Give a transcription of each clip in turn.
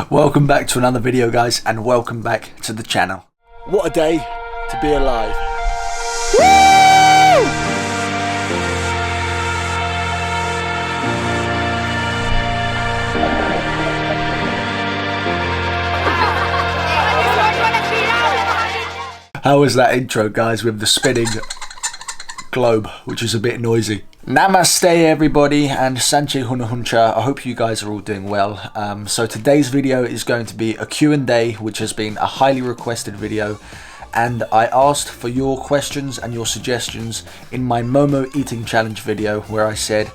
Welcome back to another video, guys, and welcome back to the channel. What a day to be alive. Woo! How was that intro, guys, with the spinning globe, which is a bit noisy? Namaste everybody, and Sanche Hunahuncha. I hope you guys are all doing well. So today's video is going to be a Q&A, which has been a highly requested video, and I asked for your questions and your suggestions in my Momo eating challenge video, where I said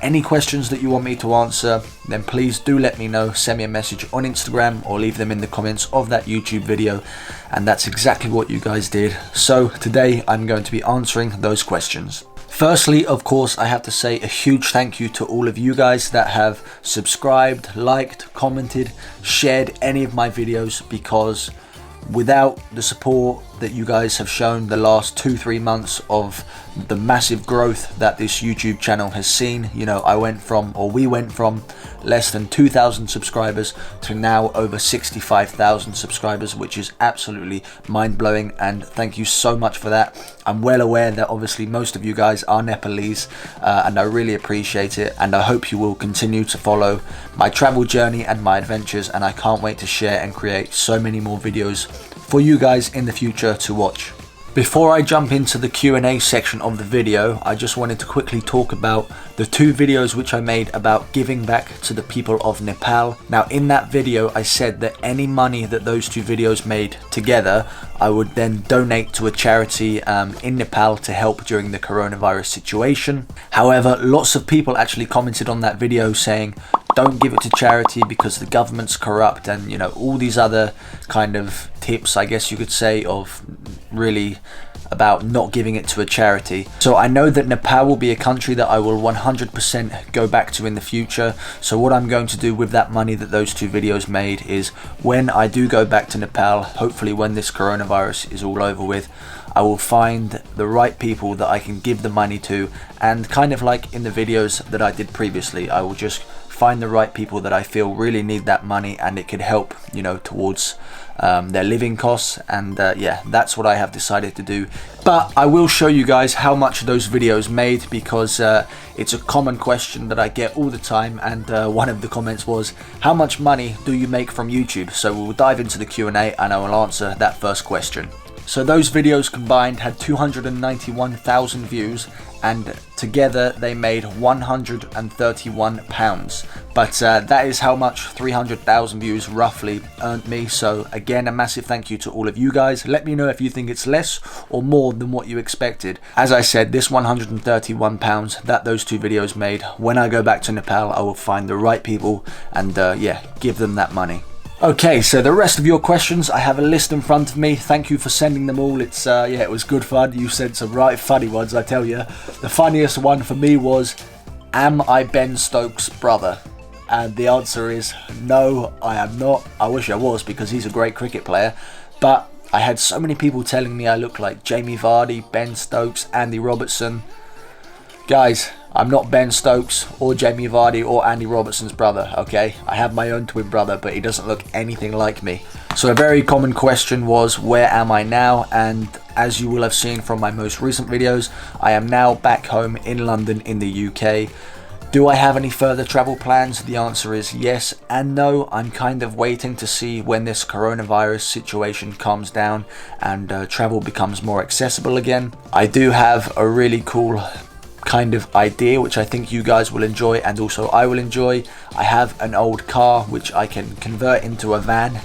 any questions that you want me to answer, then please do let me know. Send me a message on Instagram or leave them in the comments of that YouTube video, and that's exactly what you guys did. So today I'm going to be answering those questions. Firstly, of course, I have to say a huge thank you to all of you guys that have subscribed, liked, commented, shared any of my videos, because without the support that you guys have shown the last 2-3 months of the massive growth that this YouTube channel has seen, you know, we went from less than 2,000 subscribers to now over 65,000 subscribers, which is absolutely mind-blowing, and thank you so much for that. I'm well aware that obviously most of you guys are Nepalese, and I really appreciate it, and I hope you will continue to follow my travel journey and my adventures, and I can't wait to share and create so many more videos for you guys in the future to watch. Before I jump into the Q&A section of the video, I just wanted to quickly talk about the 2 videos which I made about giving back to the people of Nepal. Now, in that video I said that any money that those 2 videos made together, I would then donate to a charity in Nepal to help during the coronavirus situation. However, lots of people actually commented on that video saying don't give it to charity because the government's corrupt, and you know, all these other kind of tips, I guess you could say, of really about not giving it to a charity. So I know that Nepal will be a country that I will 100% go back to in the future. So what I'm going to do with that money that those 2 videos made is, when I do go back to Nepal, hopefully when this coronavirus is all over with, I will find the right people that I can give the money to, and kind of like in the videos that I did previously, I will just find the right people that I feel really need that money, and it could help, you know, towards their living costs. And yeah, that's what I have decided to do. But I will show you guys how much those videos made, because it's a common question that I get all the time, and one of the comments was, how much money do you make from YouTube? So we'll dive into the Q&A and I will answer that first question. So those videos combined had 291,000 views, and together they made £131. But that is how much 300,000 views roughly earned me. So again, a massive thank you to all of you guys. Let me know if you think it's less or more than what you expected. As I said, this £131 that those 2 videos made, when I go back to Nepal, I will find the right people and yeah, give them that money. Okay, so the rest of your questions, I have a list in front of me. Thank you for sending them all. It's yeah, it was good fun. You sent some right funny ones, I tell you. The funniest one for me was, am I Ben Stokes' brother? And the answer is no, I am not. I wish I was, because he's a great cricket player, but I had so many people telling me I look like Jamie Vardy, Ben Stokes, Andy Robertson. Guys, I'm not Ben Stokes or Jamie Vardy or Andy Robertson's brother, okay? I have my own twin brother, but he doesn't look anything like me. So a very common question was, where am I now? And as you will have seen from my most recent videos, I am now back home in London in the UK. Do I have any further travel plans? The answer is yes and no. I'm kind of waiting to see when this coronavirus situation calms down and travel becomes more accessible again. I do have a really cool kind of idea which I think you guys will enjoy, and also I will enjoy. I have an old car which I can convert into a van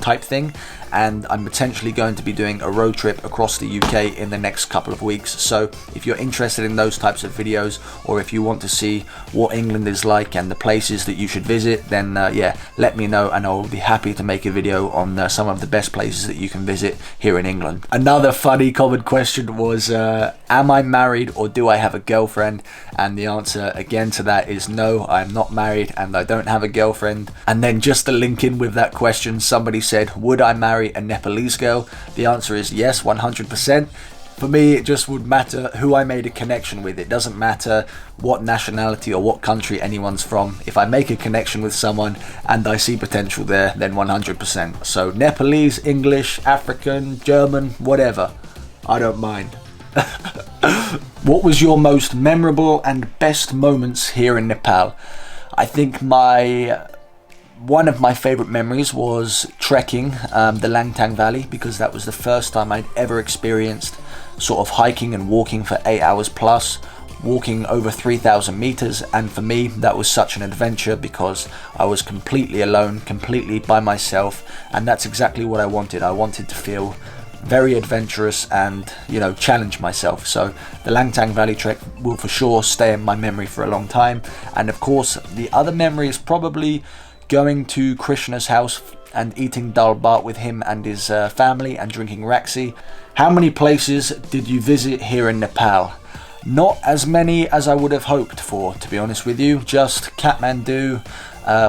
type thing, and I'm potentially going to be doing a road trip across the UK in the next couple of weeks. So if you're interested in those types of videos, or if you want to see what England is like and the places that you should visit, then yeah, let me know and I'll be happy to make a video on some of the best places that you can visit here in England. Another funny common question was, am I married or do I have a girlfriend? And the answer again to that is no, I'm not married and I don't have a girlfriend. And then just to link in with that question, somebody said, would I marry a Nepalese girl? The answer is yes, 100%. For me, it just would matter who I made a connection with. It doesn't matter what nationality or what country anyone's from. If I make a connection with someone and I see potential there, then 100%. So Nepalese, English, African, German, whatever. I don't mind. What was your most memorable and best moments here in Nepal? I think one of my favorite memories was trekking the Langtang Valley, because that was the first time I'd ever experienced sort of hiking and walking for 8 hours plus, walking over 3,000 meters. And for me, that was such an adventure because I was completely alone, completely by myself. And that's exactly what I wanted. I wanted to feel very adventurous and, you know, challenge myself. So the Langtang Valley trek will for sure stay in my memory for a long time. And of course, the other memory is probably going to Krishna's house and eating dal bhat with him and his family and drinking raksi. How many places did you visit here in Nepal? Not as many as I would have hoped for, to be honest with you. Just Kathmandu,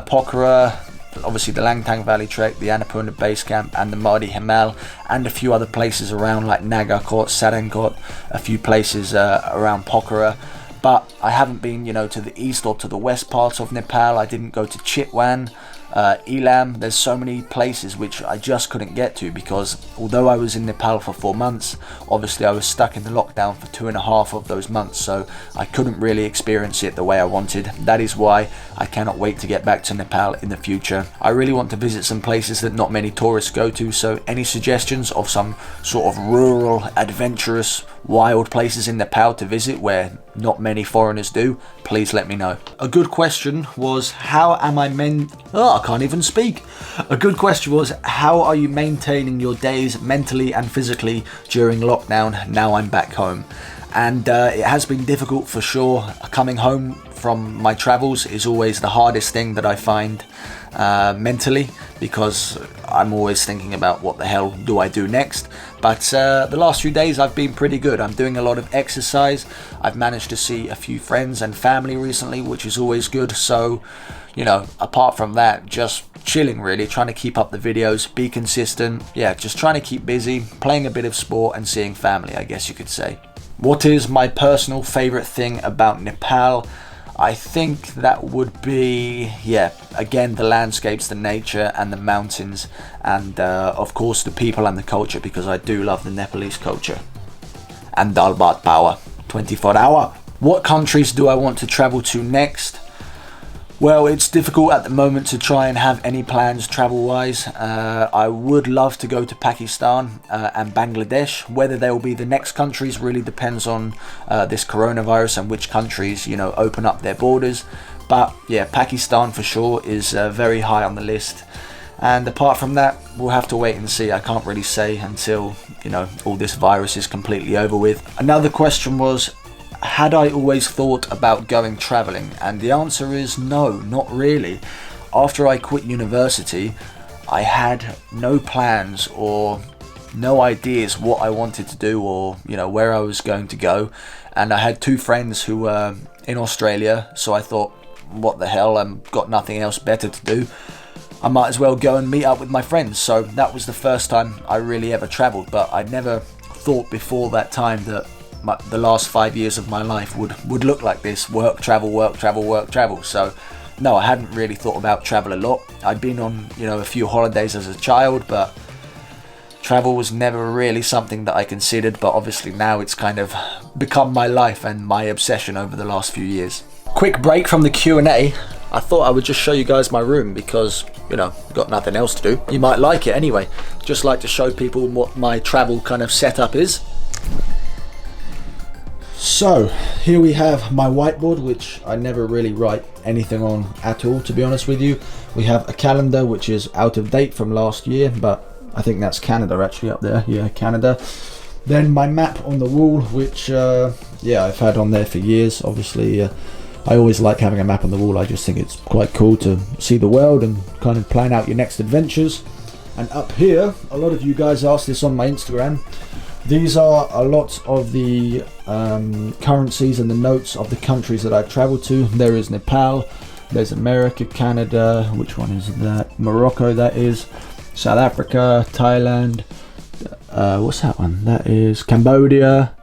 Pokhara, obviously the Langtang Valley trek, the Annapurna base camp and the Madhi Himal, and a few other places around like Nagakot, Sarankot, a few places around Pokhara. But I haven't been, you know, to the east or to the west parts of Nepal. I didn't go to Chitwan, Elam. There's so many places which I just couldn't get to because although I was in Nepal for 4 months, obviously I was stuck in the lockdown for 2.5 of those months, so I couldn't really experience it the way I wanted. That is why I cannot wait to get back to Nepal in the future. I really want to visit some places that not many tourists go to, so any suggestions of some sort of rural, adventurous, wild places in Nepal to visit where not many foreigners do, please let me know. A good question was, I can't even speak. A good question was, how are you maintaining your days mentally and physically during lockdown now I'm back home? And it has been difficult for sure. Coming home from my travels is always the hardest thing that I find mentally, because I'm always thinking about what the hell do I do next. But the last few days I've been pretty good. I'm doing a lot of exercise. I've managed to see a few friends and family recently, which is always good. So, you know, apart from that, just chilling really, trying to keep up the videos, be consistent. Yeah, just trying to keep busy, playing a bit of sport and seeing family, I guess you could say. What is my personal favorite thing about Nepal? I think that would be, yeah, again, the landscapes, the nature and the mountains, and of course the people and the culture, because I do love the Nepalese culture. And dal bhat power, 24-hour. What countries do I want to travel to next? Well, it's difficult at the moment to try and have any plans travel-wise. I would love to go to Pakistan and Bangladesh. Whether they will be the next countries really depends on this coronavirus and which countries, you know, open up their borders. But yeah, Pakistan for sure is very high on the list. And apart from that, we'll have to wait and see. I can't really say until, you know, all this virus is completely over with. Another question was, had I always thought about going travelling? And the answer is no, not really. After I quit university, I had no plans or no ideas what I wanted to do or, you know, where I was going to go. And I had 2 friends who were in Australia, so I thought, what the hell, I've got nothing else better to do. I might as well go and meet up with my friends. So that was the first time I really ever travelled, but I never thought before that time that the last 5 years of my life would look like this: work, travel, work, travel, work, travel. So no, I hadn't really thought about travel a lot. I'd been on, you know, a few holidays as a child, but travel was never really something that I considered. But obviously now it's kind of become my life and my obsession over the last few years. Quick break from the Q&A. I thought I would just show you guys my room because, you know, got nothing else to do. You might like it anyway. Just like to show people what my travel kind of setup is. So here we have my whiteboard, which I never really write anything on at all, to be honest with you. We have a calendar which is out of date from last year, but I think that's Canada actually up there. Yeah, Canada. Then my map on the wall, which yeah, I've had on there for years. Obviously I always like having a map on the wall. I just think it's quite cool to see the world and kind of plan out your next adventures. And up here, a lot of you guys asked this on my Instagram. These are a lot of the currencies and the notes of the countries that I've traveled to. There is Nepal, there's America, Canada, which one is that? Morocco, that is. South Africa, Thailand, What's that one? That is Cambodia.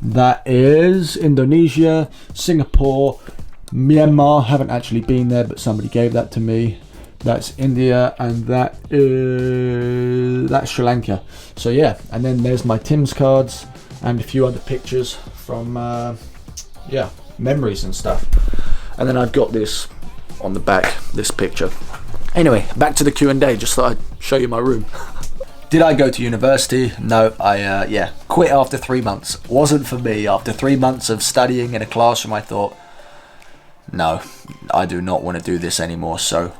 That is Indonesia, Singapore, Myanmar. Haven't actually been there, but somebody gave that to me. That's India, and that's Sri Lanka. So yeah, and then there's my Tim's cards and a few other pictures from yeah, memories and stuff. And then I've got this on the back, this picture. Anyway, back to the Q&A. Just thought I'd show you my room. Did I go to university? No, I yeah, quit after 3 months. Wasn't for me. After 3 months of studying in a classroom, I thought, no, I do not want to do this anymore. So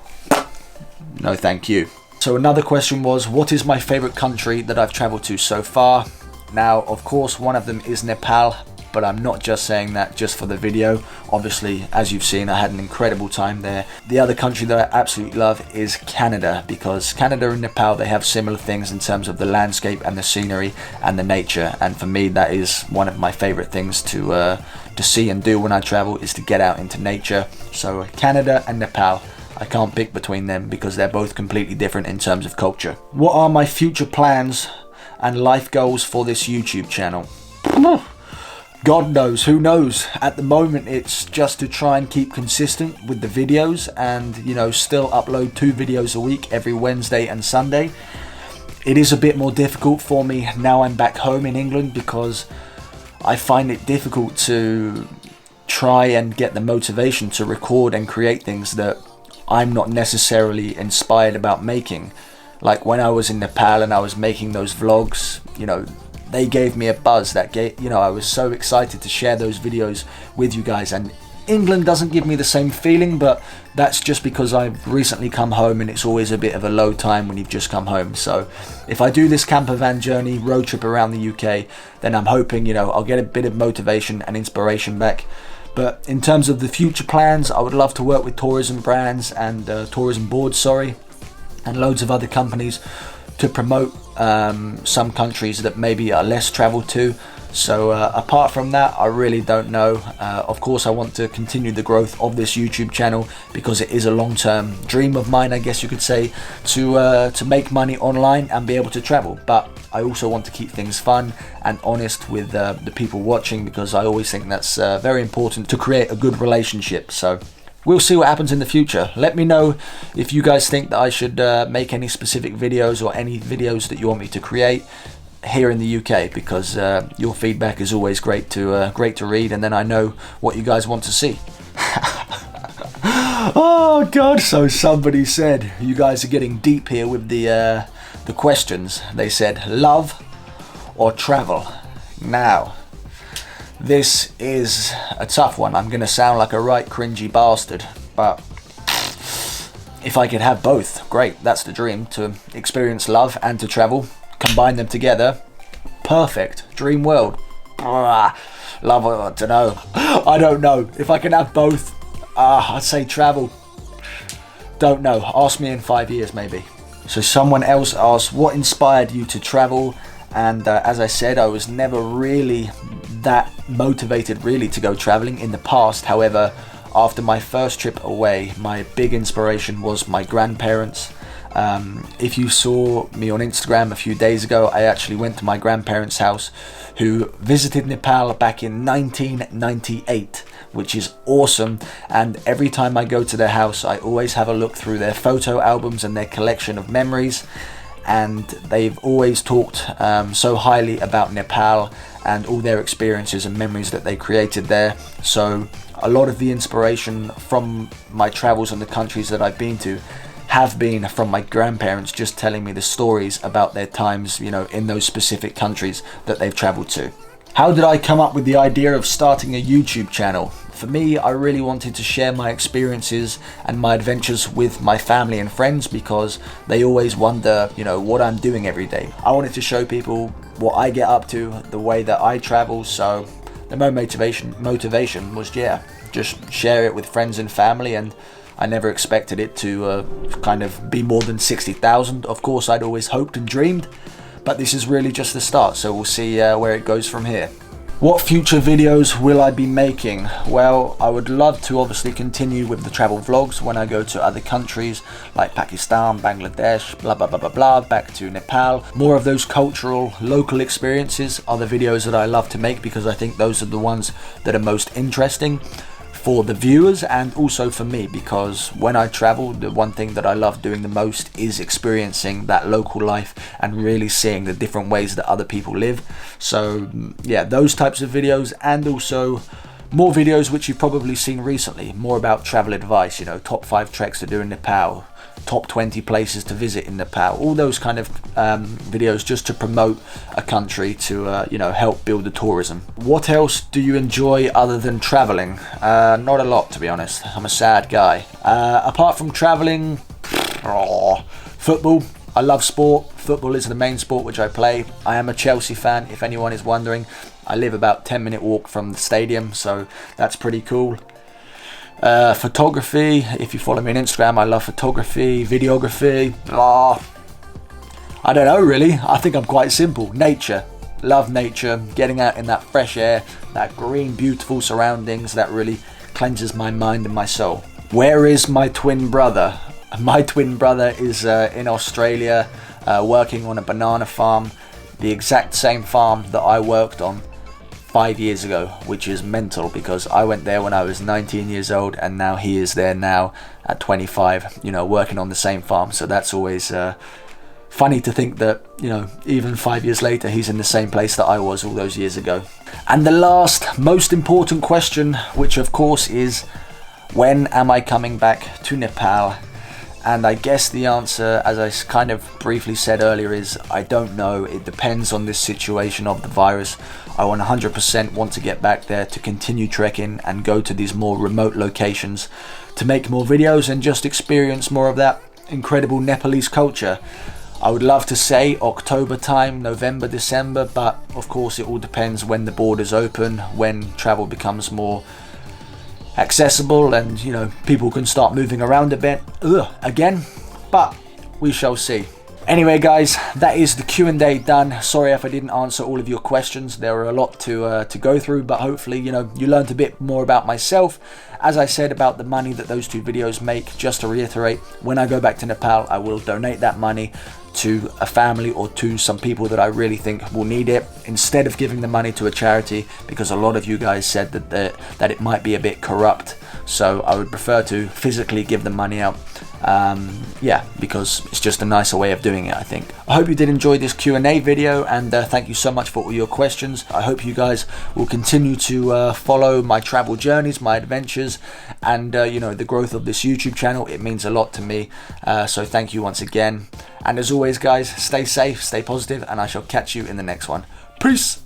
no, thank you. So another question was, what is my favorite country that I've traveled to so far? Now, of course, one of them is Nepal, but I'm not just saying that just for the video. Obviously, as you've seen, I had an incredible time there. The other country that I absolutely love is Canada, because Canada and Nepal, they have similar things in terms of the landscape and the scenery and the nature. And for me, that is one of my favorite things to see and do when I travel, is to get out into nature. So Canada and Nepal, I can't pick between them because they're both completely different in terms of culture. What are my future plans and life goals for this YouTube channel? God knows, who knows? At the moment, it's just to try and keep consistent with the videos and, you know, still upload 2 videos a week every Wednesday and Sunday. It is a bit more difficult for me now I'm back home in England, because I find it difficult to try and get the motivation to record and create things that I'm not necessarily inspired about making. Like when I was in Nepal and I was making those vlogs, you know, they gave me a buzz. That gave, you know, I was so excited to share those videos with you guys. And England doesn't give me the same feeling, but that's just because I've recently come home and it's always a bit of a low time when you've just come home. So if I do this camper van journey, road trip around the UK, then I'm hoping, you know, I'll get a bit of motivation and inspiration back. But in terms of the future plans, I would love to work with tourism brands and tourism boards, and loads of other companies to promote some countries that maybe are less traveled to. So apart from that, I really don't know. Of course, I want to continue the growth of this YouTube channel because it is a long-term dream of mine, I guess you could say, to make money online and be able to travel. But I also want to keep things fun and honest with the people watching, because I always think that's very important to create a good relationship. So we'll see what happens in the future. Let me know if you guys think that I should make any specific videos or any videos that you want me to create here in the UK, because your feedback is always great to read, and then I know what you guys want to see. Oh God! So somebody said you guys are getting deep here with the questions. They said love or travel. Now, this is a tough one. I'm gonna sound like a right cringy bastard, but if I could have both, great. That's the dream, to experience love and to travel. Combine them together, perfect, dream world. Love, I don't know. I don't know. If I can have both, I'd say travel. Don't know. Ask me in 5 years maybe. So someone else asked, what inspired you to travel? And as I said, I was never really that motivated really to go traveling in the past. However, after my first trip away, my big inspiration was my grandparents. If you saw me on Instagram a few days ago, I actually went to my grandparents' house, who visited Nepal back in 1998, which is awesome. And every time I go to their house, I always have a look through their photo albums and their collection of memories. And they've always talked so highly about Nepal and all their experiences and memories that they created there. So a lot of the inspiration from my travels and the countries that I've been to have been from my grandparents, just telling me the stories about their times, you know, in those specific countries that they've traveled to. How did I come up with the idea of starting a YouTube channel? For me, I really wanted to share my experiences and my adventures with my family and friends, because they always wonder, you know, what I'm doing every day. I wanted to show people what I get up to, the way that I travel. So the motivation was, yeah, just share it with friends and family. And I never expected it to kind of be more than 60,000. Of course, I'd always hoped and dreamed, but this is really just the start. So we'll see where it goes from here. What future videos will I be making? Well, I would love to obviously continue with the travel vlogs when I go to other countries like Pakistan, Bangladesh, blah blah blah blah blah, back to Nepal. More of those cultural, local experiences are the videos that I love to make, because I think those are the ones that are most interesting for the viewers and also for me, because when I travel, the one thing that I love doing the most is experiencing that local life and really seeing the different ways that other people live. So yeah, those types of videos, and also more videos which you've probably seen recently, more about travel advice, you know, top 5 treks to do in Nepal, top 20 places to visit in Nepal, all those kind of videos just to promote a country, to you know, help build the tourism. What else do you enjoy other than traveling? Not a lot, to be honest. I'm a sad guy. Apart from traveling, football. I love sport. Football is the main sport which I play. I am a Chelsea fan, if anyone is wondering. I live about 10-minute walk from the stadium, so that's pretty cool. Photography, if you follow me on Instagram, I love photography, videography, I don't know really. I think I'm quite simple. Nature, love nature, getting out in that fresh air, that green, beautiful surroundings, that really cleanses my mind and my soul. Where is my twin brother? My twin brother is in Australia, working on a banana farm, the exact same farm that I worked on 5 years ago, which is mental, because I went there when I was 19 years old, and now he is there now at 25, you know, working on the same farm. So that's always funny to think that, you know, even 5 years later, he's in the same place that I was all those years ago. And the last, most important question, which of course is, when am I coming back to Nepal? And I guess the answer, as I kind of briefly said earlier, is I don't know. It depends on this situation of the virus. I 100% want to get back there to continue trekking and go to these more remote locations to make more videos and just experience more of that incredible Nepalese culture. I would love to say October time, November, December, but of course it all depends when the borders open, when travel becomes more accessible, and you know, people can start moving around a bit again, but we shall see. Anyway guys, that is the Q&A done. Sorry if I didn't answer all of your questions. There were a lot to go through, but hopefully, you know, you learned a bit more about myself. As I said about the money that those 2 videos make, just to reiterate, when I go back to Nepal, I will donate that money to a family or to some people that I really think will need it, instead of giving the money to a charity, because a lot of you guys said that it might be a bit corrupt. So I would prefer to physically give the money out. Yeah, because it's just a nicer way of doing it, I think. I hope you did enjoy this Q&A video, and thank you so much for all your questions. I hope you guys will continue to follow my travel journeys, my adventures, and you know, the growth of this YouTube channel. It means a lot to me, so thank you once again. And as always guys, stay safe, stay positive, and I shall catch you in the next one. Peace!